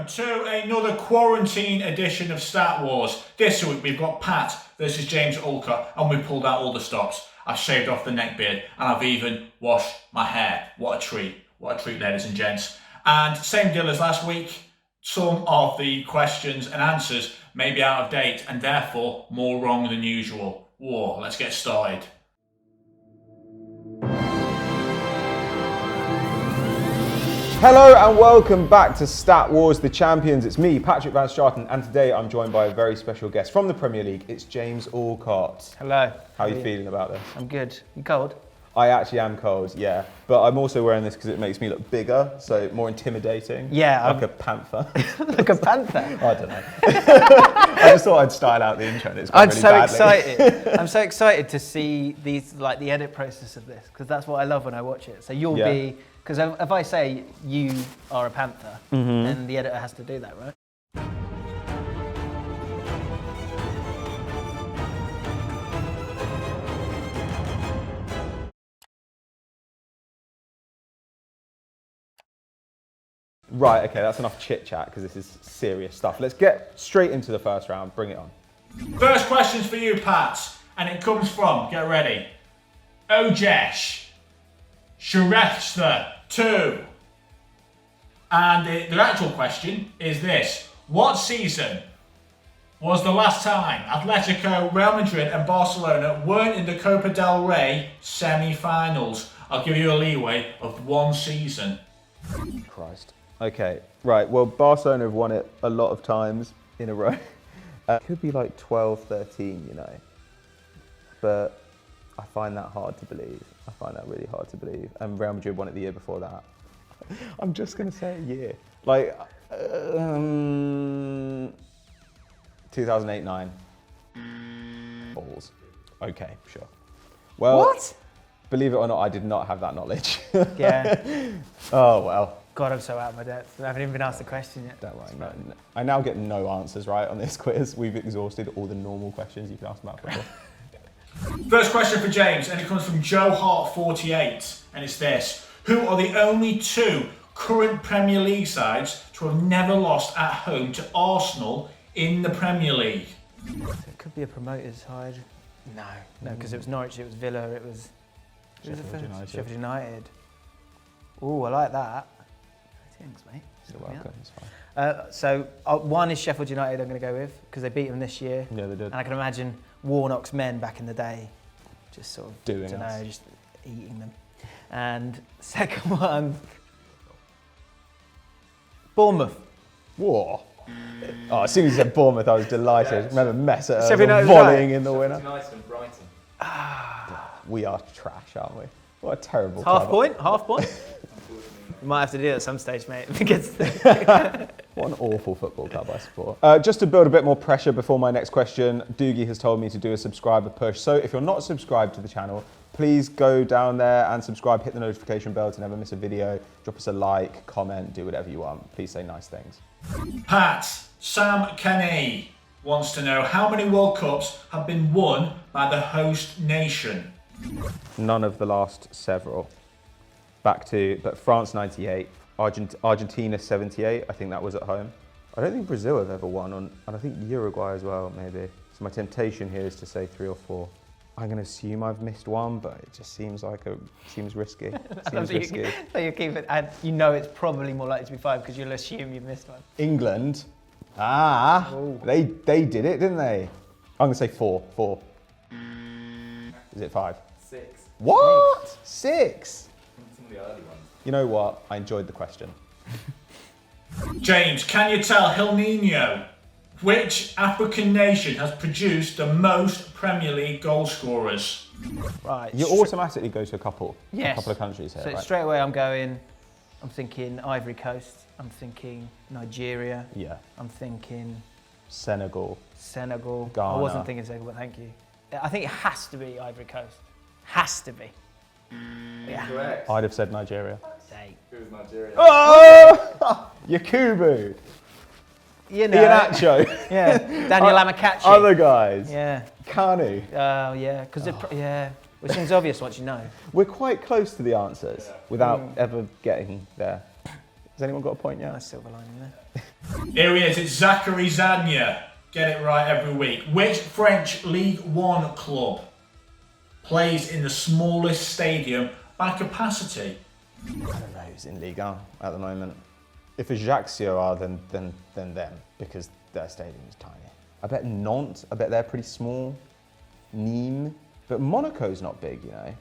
to another quarantine edition of Stat Wars. This week we've got Pat versus James Allcott, and we pulled out all the stops. I've shaved off the neckbeard, and I've even washed my hair. What a treat, ladies and gents. And same deal as last week, some of the questions and answers may be out of date, and therefore more wrong than usual. Whoa, let's get started. Hello and welcome back to Stat Wars, the champions. It's me, Patrick Van Straten, and today I'm joined by a very special guest from the Premier League. It's James Allcott. Hello. How are you feeling about this? I'm good. You cold? I actually am cold, yeah. But I'm also wearing this because it makes me look bigger, so more intimidating. Yeah. Like a panther. Like a panther? I don't know. I just thought I'd style out the intro and it's gone really badly. Excited. I'm so excited to see these, like the edit process of this, because that's what I love when I watch it. So you'll be... Because if I say you are a panther, then the editor has to do that, right? Right, okay, that's enough chit chat because this is serious stuff. Let's get straight into the first round. Bring it on. First question's for you, Pat, and it comes from, get ready, Ojesh Shrestha 2. And the actual question is this: what season was the last time Atletico, Real Madrid and Barcelona weren't in the Copa del Rey semi-finals? I'll give you a leeway of one season. Christ. Okay, right, well, Barcelona have won it a lot of times in a row. It could be like 12, 13, you know. But I find that hard to believe. I find that really hard to believe. And Real Madrid won it the year before that. I'm just going to say a year. Like, 2008-9. Balls. Okay, sure. Well, What? Believe it or not, I did not have that knowledge. Yeah. Oh, well. God, I'm so out of my depth. I haven't even been asked the question yet. Don't worry. No. I now get no answers right on this quiz. We've exhausted all the normal questions you can ask about football. First question for James, and it comes from Joe Hart 48, and it's this: who are the only two current Premier League sides to have never lost at home to Arsenal in the Premier League? So it could be a promoted side. No, because it was Norwich, it was Villa, it was Sheffield United. Oh, I like that. Thanks, mate. You're welcome, it's fine. So one is Sheffield United I'm going to go with, because they beat them this year. Yeah, they did. And I can imagine Warnock's men back in the day just sort of, Doing us. just eating them. And second one, Bournemouth. Whoa. Oh, as soon as you said Bournemouth, I was delighted. Yeah. Remember Messer United volleying in the winner. United and Brighton. We are trash, aren't we? What a terrible Half club. point. You might have to do it at some stage, mate. Because What an awful football club I support. Just to build a bit more pressure before my next question, Doogie has told me to do a subscriber push. So if you're not subscribed to the channel, please go down there and subscribe, hit the notification bell to never miss a video, drop us a like, comment, do whatever you want. Please say nice things. Pat, Sam Kenny wants to know how many World Cups have been won by the host nation? None of the last several. But France 98, Argentina 78, I think that was at home. I don't think Brazil have ever won, and I think Uruguay as well, maybe. So my temptation here is to say 3 or 4. I'm going to assume I've missed one, but it just seems risky. So you keep it, and you know it's probably more likely to be 5 because you'll assume you've missed one. England, they did it, didn't they? I'm going to say 4. Is it 5? 6. What? 6? Some of the early ones. You know what? I enjoyed the question. James, can you tell El Nino which African nation has produced the most Premier League goal scorers? Right. You automatically go to a couple of countries here, So right? straight away I'm thinking Ivory Coast, I'm thinking Nigeria, Yeah. I'm thinking Senegal. Ghana. I wasn't thinking Senegal, but thank you. I think it has to be Ivory Coast. Has to be. Yeah. Correct. I'd have said Nigeria. It was Nigeria. Oh! Yakubu. You know. Iheanacho. Yeah. Daniel Amakachi. Other guys. Yeah. Kanu. Oh, yeah. Because which seems obvious once you know. We're quite close to the answers without ever getting there. Has anyone got a point yet? Nice silver lining there. Here he is, it's Zachary Zanya. Get it right every week. Which French League One club plays in the smallest stadium by capacity? I don't know who's in Ligue 1 at the moment. If Ajaccio are, then them, because their stadium is tiny. I bet Nantes, I bet they're pretty small. Nîmes, but Monaco's not big, you know.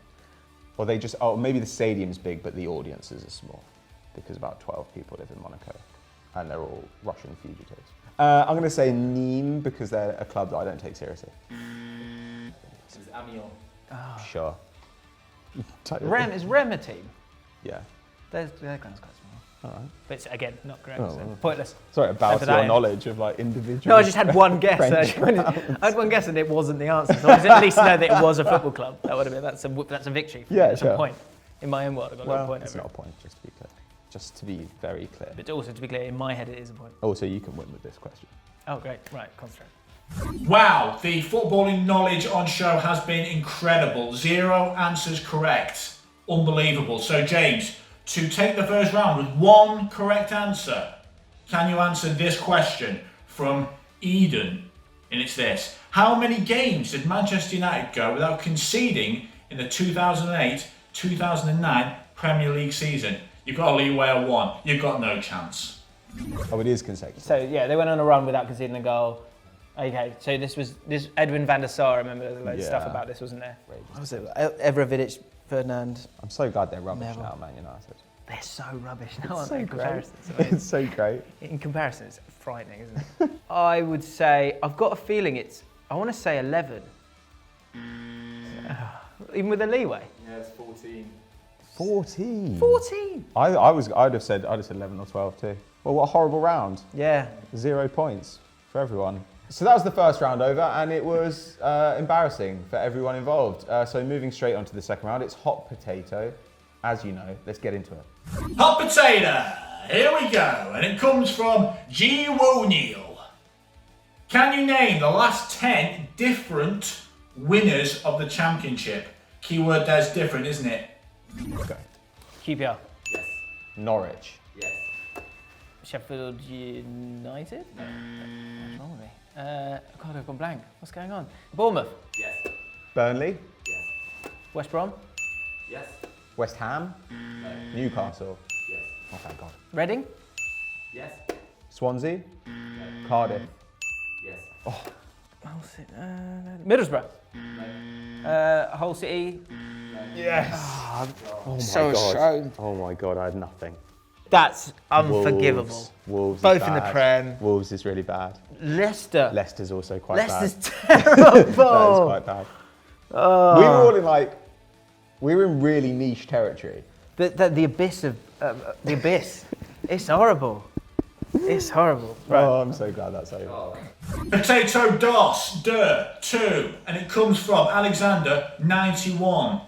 Or they just, oh, maybe the stadium's big, but the audiences are small, because about 12 people live in Monaco, and they're all Russian fugitives. I'm going to say Nîmes, because they're a club that I don't take seriously. It's Amiens. Sure. Is Rem a team? Yeah. Their ground's quite small. All right. But it's, again, not correct. Oh, So well. pointless. Sorry about Put your that in. knowledge of like individual. No, I just had one guess. French I had one guess and it wasn't the answer. So I at least know that it was a football club. That would have been that's a victory. Yeah, That's sure. a point. In my own world, I got a Well, point. it's over not a point, just to be clear. Just to be very clear. But also to be clear, in my head, it is a point. Also, you can win with this question. Oh, great. Right, concentrate. Wow, the footballing knowledge on show has been incredible. 0 answers correct. Unbelievable. So, James, to take the first round with 1 correct answer, can you answer this question from Eden? And it's this. How many games did Manchester United go without conceding in the 2008-2009 Premier League season? You've got a leeway of 1. You've got no chance. Oh, it is consecutive. So, yeah, they went on a run without conceding a goal. Okay, so this Edwin van der Sar, I remember there was loads of stuff Yeah. about this, wasn't there? What was it? Evravidic, Ferdinand. I'm so glad they're rubbish Never. now, Man United. They're so rubbish now, aren't So they, in great. comparison? It's so great. In comparison, it's frightening, isn't it? I would say, I've got a feeling I want to say 11. Even with a leeway. Yeah, it's 14. 14. 14! I'd have said 11 or 12 too. Well, what a horrible round. Yeah. 0 points for everyone. So that was the first round over, and it was embarrassing for everyone involved. So moving straight on to the second round, it's hot potato. As you know, let's get into it. Hot potato. Here we go. And it comes from G. O'Neill. Can you name the last 10 different winners of the championship? Keyword there's different, isn't it? Okay. QPR. Yes. Norwich. Yes. Sheffield United? No. What's wrong with me? God, I've gone blank. What's going on? Bournemouth. Yes. Burnley. Yes. West Brom. Yes. West Ham. No. Newcastle. Yes. Oh, thank God. Reading. Yes. Swansea. No. Cardiff. Yes. Middlesbrough. No. Hull City. Yes. Oh my So God. shown. Oh my God, I had nothing. That's unforgivable. Wolves Both is in the bad. Prem. Wolves is really bad. Leicester. Leicester's also quite Leicester's bad. terrible. That is quite bad. We were all in we were in really niche territory. The abyss of the abyss. It's horrible. It's horrible. Right. Oh, I'm so glad that's over. Oh. Potato DOS, 2, and it comes from Alexander, 91.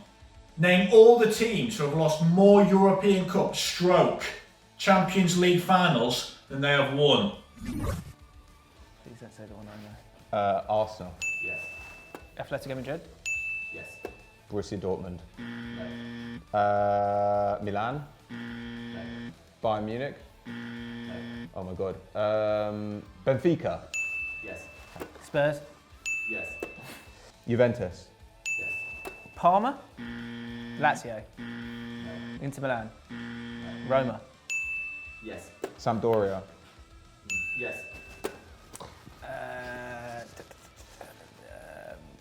Name all the teams who have lost more European Cup Champions League finals than they have won. Please don't say the one I know. Arsenal. Yes. Atletico Madrid. Yes. Borussia Dortmund. No. Milan. No. Bayern Munich. No. Oh my God. Benfica. Yes. Spurs. Yes. Juventus. Yes. Parma. Lazio. Inter Milan. Roma. Yes. Sampdoria. Yes.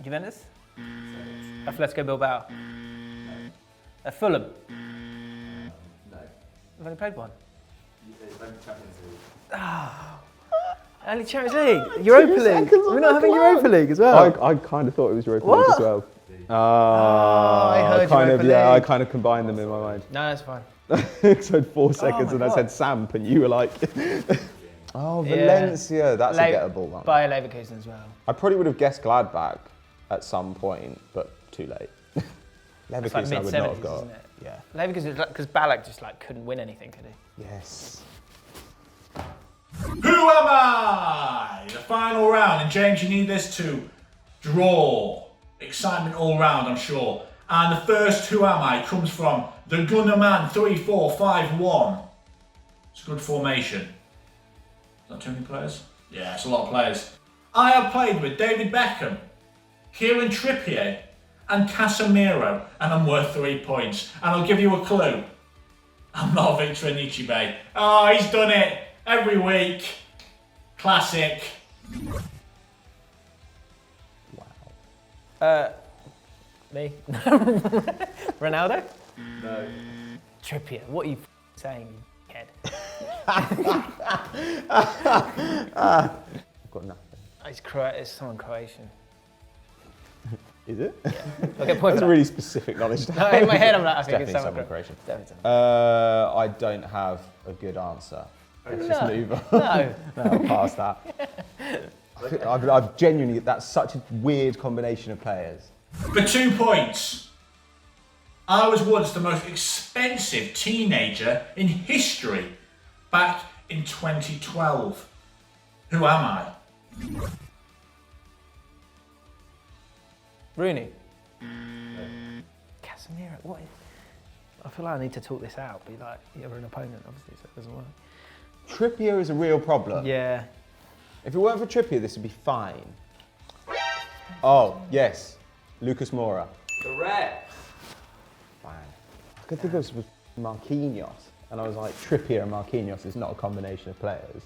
Juventus. Atletico Bilbao. Fulham. No. We've only played one. It's only Champions League. Only Champions League. Europa League. seconds on We're not the having clock. Europa League as well. I kind of thought it was Europa What? League as well. I heard kind of, Europa yeah, I League. kind of combined them in my mind. No, that's fine. So I had 4 seconds my and I God. said Samp and you were like, oh, Yeah. Valencia, that's a gettable one. Bayer Leverkusen as well. I probably would have guessed Gladbach at some point, but too late. It's like Leverkusen I would not have mid-70s, got. isn't it? Yeah. Leverkusen, because Ballack just couldn't win anything, could he? Yes. Who am I? The final round, and James, you need this to draw. Excitement all round, I'm sure. And the first Who Am I comes from the Gunnerman 3451. It's a good formation. Is that too many players? Yeah, it's a lot of players. I have played with David Beckham, Kieran Trippier, and Casemiro, and I'm worth 3 points. And I'll give you a clue. I'm not Victor Anichebe. Oh, he's done it every week. Classic. Me? Ronaldo? No. Trippier. What are you saying, you head? I've got nothing. It's someone Croatian. Is it? Yeah. Okay, point That's for really specific knowledge. No, in my head I'm like, I think Definitely it's someone Croatian. Croatian. Definitely. I don't have a good answer. Let's just move on. No. No, I'll pass that. I've genuinely, that's such a weird combination of players. For 2 points. I was once the most expensive teenager in history back in 2012. Who am I? Rooney. Casemiro. What? I feel like I need to talk this out. Be like, you're an opponent, obviously, so it doesn't work. Trippier is a real problem. Yeah. If it weren't for Trippier, this would be fine. Oh, yes. Lucas Moura. Correct. Fine. I could think of Marquinhos. And I was like, Trippier and Marquinhos is not a combination of players.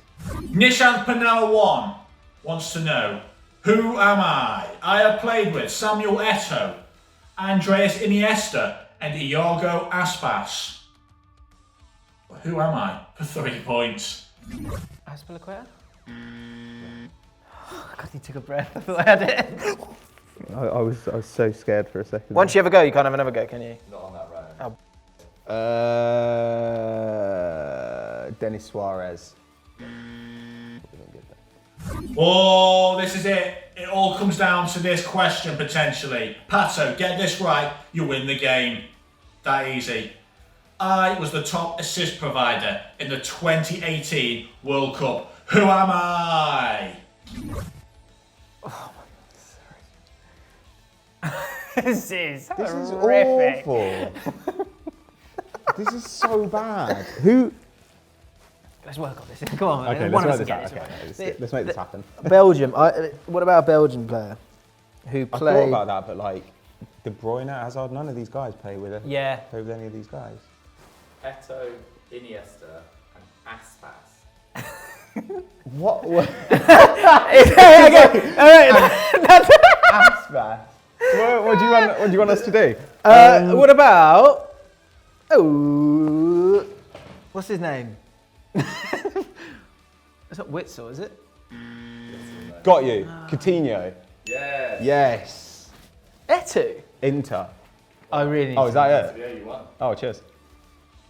Nishant Panel 1 wants to know, who am I? I have played with Samuel Eto'o, Andreas Iniesta, and Iago Aspas. Who am I? For 3 points. Azpilicueta? God, you took a breath. I thought I had it. I was so scared for a second. Once you have a go, you can't have another go, can you? Not on that round. Denis Suarez. Oh, this is it. It all comes down to this question, potentially. Pato, get this right, you win the game. That easy. I was the top assist provider in the 2018 World Cup. Who am I? This is horrific. Awful. This is so bad. Who? Let's work on this. Come on. Okay, one let's of make us this will get happen. this Okay, let's make this happen. Belgium. What about a Belgian player who I played? thought about that, but like De Bruyne, Hazard, none of these guys play with it. Yeah. Play with any of these guys. Eto'o, Iniesta, and Aspas. What? Okay. All right. Aspas. What do you want us to do? What about? Oh, what's his name? It's not Witzel, is it? Got you. Coutinho. Yes. Yes. Eto'o. Inter. I really. Need Oh, is that it? Yeah, you won. Oh, cheers.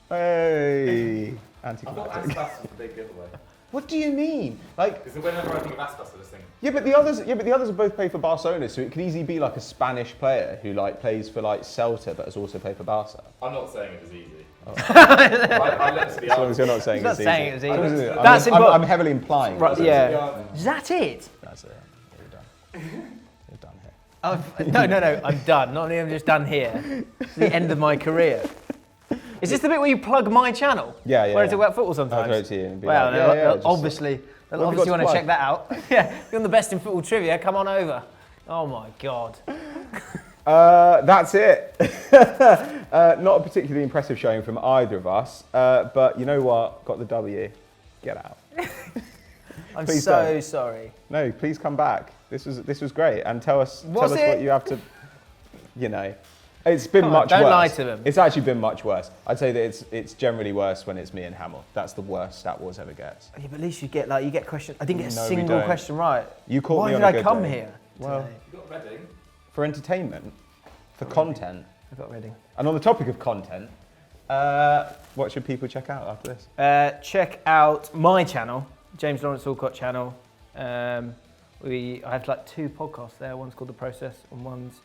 Hey. I thought Anticlimactic. Aspas was the big giveaway. What do you mean? Like, Because whenever I think of Aspas, I just think, yeah, but the others have both played for Barcelona, so it could easily be like a Spanish player who like plays for like Celta, but has also played for Barca. I'm not saying it was easy. Oh. I looked to the As long as you're not saying He's not it's saying easy. it was easy. I'm- That's I'm, important. I'm heavily implying. Right, it's yeah. easy. Is that it? That's it. You're done. You're done here. No. I'm done. Not only am I just done here. It's the end of my career. Is this the bit where you plug my channel? Yeah. Where I talk about football sometimes? I'll throw it to you and be Well, like, they'll just- obviously What have you want got to to check that out. Yeah, you're the best in football trivia. Come on over. Oh my God. That's it. Not a particularly impressive showing from either of us, but you know what? Got the W. Get out. I'm Please so don't. sorry. No, please come back. This was great, and tell us Was what it? you have to. You know, it's been Come on, much don't worse. lie to them. It's actually been much worse. I'd say that it's generally worse when it's me and Hamill. That's the worst Stat Wars ever gets. Yeah, but at least you get questions. I didn't get a No, we single don't. question right. You caught Why me on did a I good come day. here? Well, today? you got Reading. for entertainment, for content, I got Reading. and on the topic of content, what should people check out after this? Check out my channel, James Lawrence Allcott channel. I have like 2 podcasts there. One's called The Process, and one's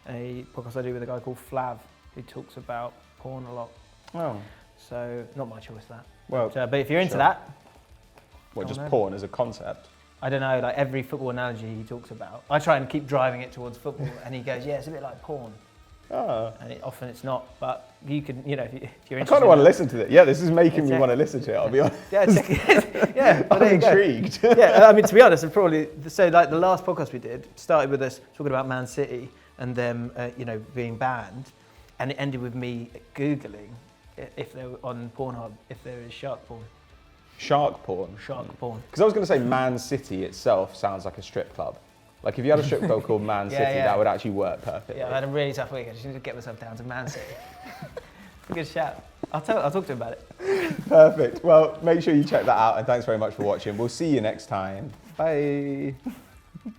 a podcast I do with a guy called Flav, who talks about porn a lot. Oh, So not my choice that. well, But if you're into sure. that, what, come just on over. porn as a concept? I don't know, like every football analogy he talks about, I try and keep driving it towards football, and he goes, yeah, it's a bit like porn. Ah. and often it's not. But you can, you know, if you're I interested. kind of want to in listen to it. Yeah, this is making me Exactly. want to listen to it. I'll be honest. that- yeah, well, I'm there you go. intrigued. Yeah, I mean, to be honest, it's probably so. Like the last podcast we did started with us talking about Man City and them, you know, being banned, and it ended with me googling if they were on Pornhub if there is shark porn. Shark porn. Shark porn. Because I was going to say Man City itself sounds like a strip club. Like if you had a strip club called Man Yeah, City, yeah. that would actually work perfectly. Yeah, I had a really tough week. I just need to get myself down to Man City. Good shout. I'll talk to him about it. Perfect. Well, make sure you check that out, and thanks very much for watching. We'll see you next time. Bye.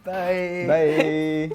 Bye. Bye.